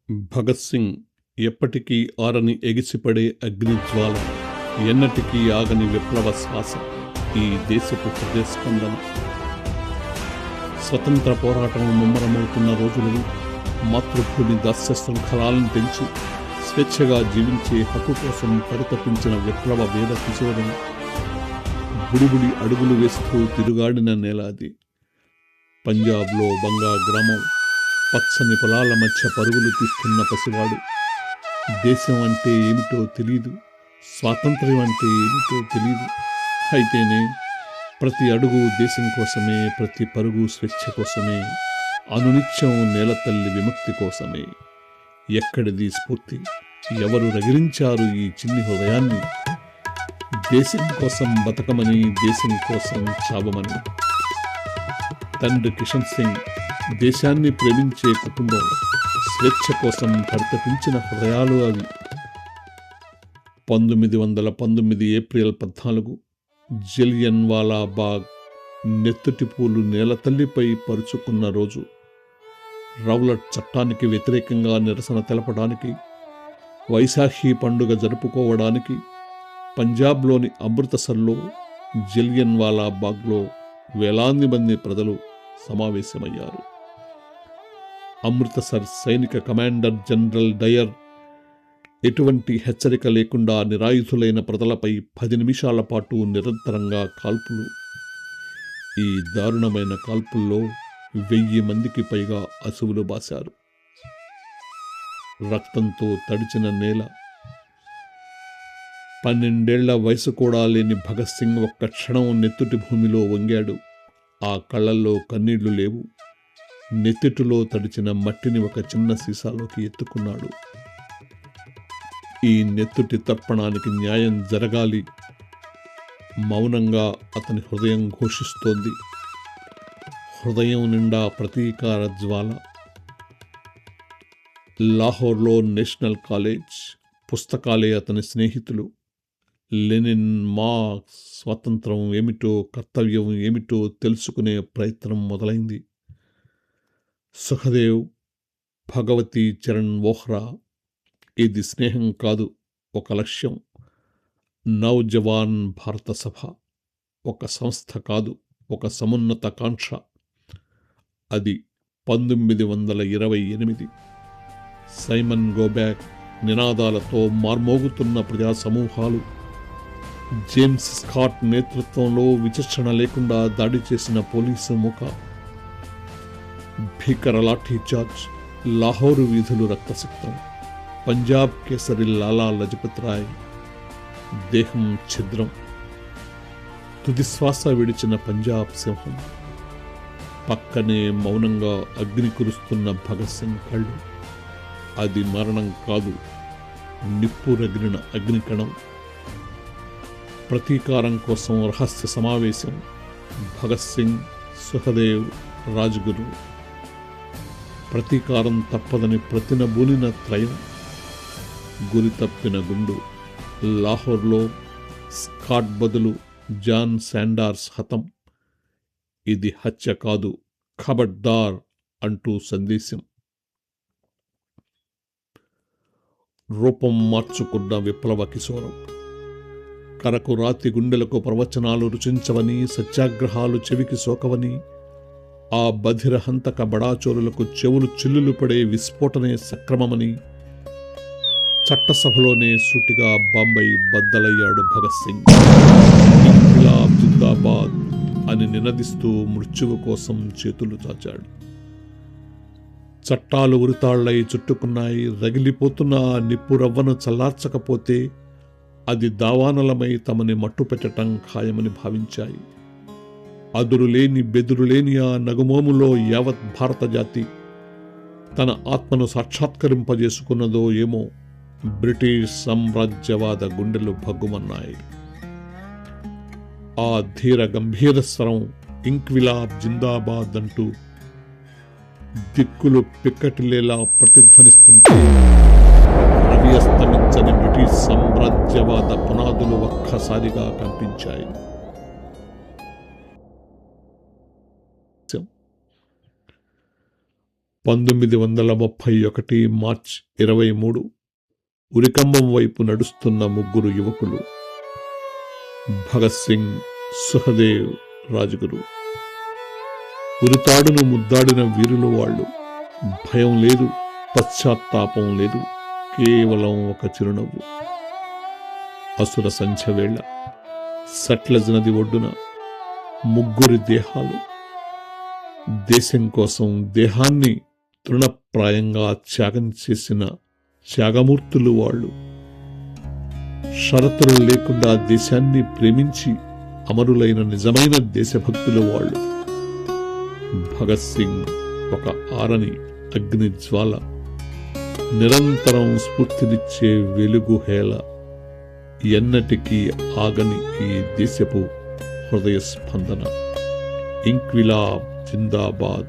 భగత్ సింగ్ ఎప్పటికీ ఆరని ఎగిసిపడే అగ్నిజ్వాల, ఎన్నటికీ ఆగని విప్లవ శ్వాస, ఈ దేశపు హృదయస్పందన. స్వతంత్ర పోరాటం ముమ్మరమవుతున్న రోజులను, మాతృభూమి దాస్య శృంఖలాలను తెంచి స్వేచ్ఛగా జీవించే హక్కు కోసం పరితపించిన విప్లవ వేద కిశోరం, బుడిబుడి అడుగులు వేస్తూ తిరుగాడిన నేల అది. పంజాబ్లో బంగా గ్రామం, పచ్చని పొలాల మధ్య పరుగులు తీస్తున్న పసివాడు. దేశం అంటే ఏమిటో తెలీదు, స్వాతంత్ర్యం అంటే ఏమిటో తెలీదు. అయితేనే ప్రతి అడుగు దేశం కోసమే, ప్రతి పరుగు స్వేచ్ఛ కోసమే, అనునిత్యం నేలతల్లి విముక్తి కోసమే. ఎక్కడిది స్ఫూర్తి? ఎవరు రగిలించారు ఈ చిన్ని హృదయాన్ని? దేశం కోసం బతకమని, దేశం కోసం చావమని. తండ్రి కిషన్ సింగ్ దేశాన్ని ప్రేమించే కుటుంబం, స్వేచ్ఛ కోసం పరితపించిన హృదయాలు అవి. 1919 ఏప్రిల్ 14 జలియన్ వాలా బాగ్ నెత్తుటి పూలు నేలతల్లిపై పరుచుకున్న రోజు. రౌలట్ చట్టానికి వ్యతిరేకంగా నిరసన తెలపడానికి, వైశాఖి పండుగ జరుపుకోవడానికి పంజాబ్లోని అమృతసర్లో, జలియన్ వాలా బాగ్లో వేలాది మంది ప్రజలు సమావేశమయ్యారు. అమృతసర్ సైనిక కమాండర్ జనరల్ డయర్ ఎటువంటి హెచ్చరిక లేకుండా నిరాయుధులైన ప్రజలపై 10 నిమిషాల పాటు నిరంతరంగా కాల్పులు. ఈ దారుణమైన కాల్పుల్లో 1000 మందికి పైగా అసువులు బాశారు. రక్తంతో తడిచిన నేల. 12 ఏళ్ల వయసు కూడా లేని భగత్ సింగ్ ఒక్క క్షణం నెత్తుటి భూమిలో వంగాడు. ఆ కళ్ళల్లో కన్నీళ్లు లేవు. నెత్తిటిలో తడిచిన మట్టిని ఒక చిన్న సీసాలోకి ఎత్తుకున్నాడు. ఈ నెత్తుటి తర్పణానికి న్యాయం జరగాలి. మౌనంగా అతని హృదయం ఘోషిస్తోంది. హృదయం నిండా ప్రతీకార జ్వాల. లాహోర్లో నేషనల్ కాలేజ్ పుస్తకాలే అతని స్నేహితులు. లెనిన్, మార్క్స్, స్వాతంత్రం ఏమిటో, కర్తవ్యం ఏమిటో తెలుసుకునే ప్రయత్నం మొదలైంది. సుఖదేవ్, భగవతీ చరణ్ వోహ్రా, ఇది స్నేహం కాదు, ఒక లక్ష్యం. నౌజవాన్ భారత సభ ఒక సంస్థ కాదు, ఒక సమున్నత కాంక్ష. అది 1928. సైమన్ గోబ్యాక్ నినాదాలతో మార్మోగుతున్న ప్రజా సమూహాలు, జేమ్స్ స్కాట్ నేతృత్వంలో విచక్షణ లేకుండా దాడి చేసిన పోలీసు ముఖ, భీకర లాఠీ చార్జ్, లాహోరు వీధులు రక్తసిక్తం. పంజాబ్ కేసరి లాలా లజపత్ రాయ్ దేహం ఛిద్రం. తుదిశ్వాస విడిచిన పంజాబ్ సింహం. పక్కనే మౌనంగా అగ్ని కురుస్తున్న భగత్ సింగ్ కళ్ళు. అది మరణం కాదు, నిప్పురగిలిన అగ్నికణం. ప్రతీకారం కోసం రహస్య సమావేశం. భగత్ సింగ్, సుఖదేవ్, రాజ్గురు. ప్రతీకారం తప్పదని ప్రతినబూనిన త్రయం. గురి తప్పిన గుండు. లాహోర్లో స్కాట్ బదులు జాన్ శాండార్స్ హతం. ఇది హత్య కాదు, ఖబర్దార్ అంటూ సందేశం. రూపం మార్చుకున్న విప్లవ కిశోరం. కరకు రాతి గుండెలకు ప్రవచనాలు రుచించవని, సత్యాగ్రహాలు చెవికి సోకవని, ఆ బధిర హంతక బడాచోరులకు చెవులు చిల్లులు పడే విస్ఫోటనే సక్రమమని చట్టసభలోనే సూటిగా బాంబై బద్దలయ్యాడు భగత్ సింగ్. ఇంక్విలాబ్ జిందాబాద్ అని నినదిస్తూ మృత్యువు కోసం చేతులు చాచాడు. చట్టాలు ఉరితాళ్లై చుట్టుకున్నాయి. రగిలిపోతున్న ఆ నిప్పు రవ్వను చల్లార్చకపోతే అది దావానలమై తమని మట్టుపెట్టడం ఖాయమని భావించాయి. అదురులేని బెదురులేని ఆ నగుమోములో యావత్ భారత జాతి తన ఆత్మను సాక్షాత్కరింపజేసుకున్నదో ఏమో. బ్రిటిష్ సామ్రాజ్యవాద గుండెలు భగ్గుమన్నాయి. ఆ ధీర గంభీర స్వరం ఇంక్విలాబ్ జిందాబాద్ అంటూ దిక్కులు పిక్కటిలేలా ప్రతిధ్వనిస్తుంటే రవి అస్తమించని బ్రిటిష్ సామ్రాజ్యవాద పునాదులు ఒక్కసారిగా కంపించాయి. 1931 మార్చ్ 23 ఉరికంబం వైపు నడుస్తున్న ముగ్గురు యువకులు, భగత్ సింగ్, సుఖదేవ్, రాజ్గురు. ఉరితాడును ముద్దాడిన వీరులు వాళ్ళు. భయం లేదు, పశ్చాత్తాపం లేదు, కేవలం ఒక చిరునవ్వు. అసుర సంధ్య వేళ సట్లెజ్ నది ఒడ్డున ముగ్గురి దేహాలు. దేశం కోసం దేహాన్ని తృణప్రాయంగా త్యాగం చేసిన త్యాగమూర్తులు వాళ్ళు. షరతులు లేకుండా దేశాన్ని ప్రేమించి అమరులైన నిజమైన దేశభక్తులు వాళ్ళు. భగత్ సింగ్ ఒక ఆరని అగ్ని జ్వాల, నిరంతరం స్ఫూర్తినిచ్చే వెలుగు హేళ, ఎన్నటికీ ఆగని ఈ దేశపు హృదయ స్పందన. ఇంక్విలాబ్ జిందాబాద్.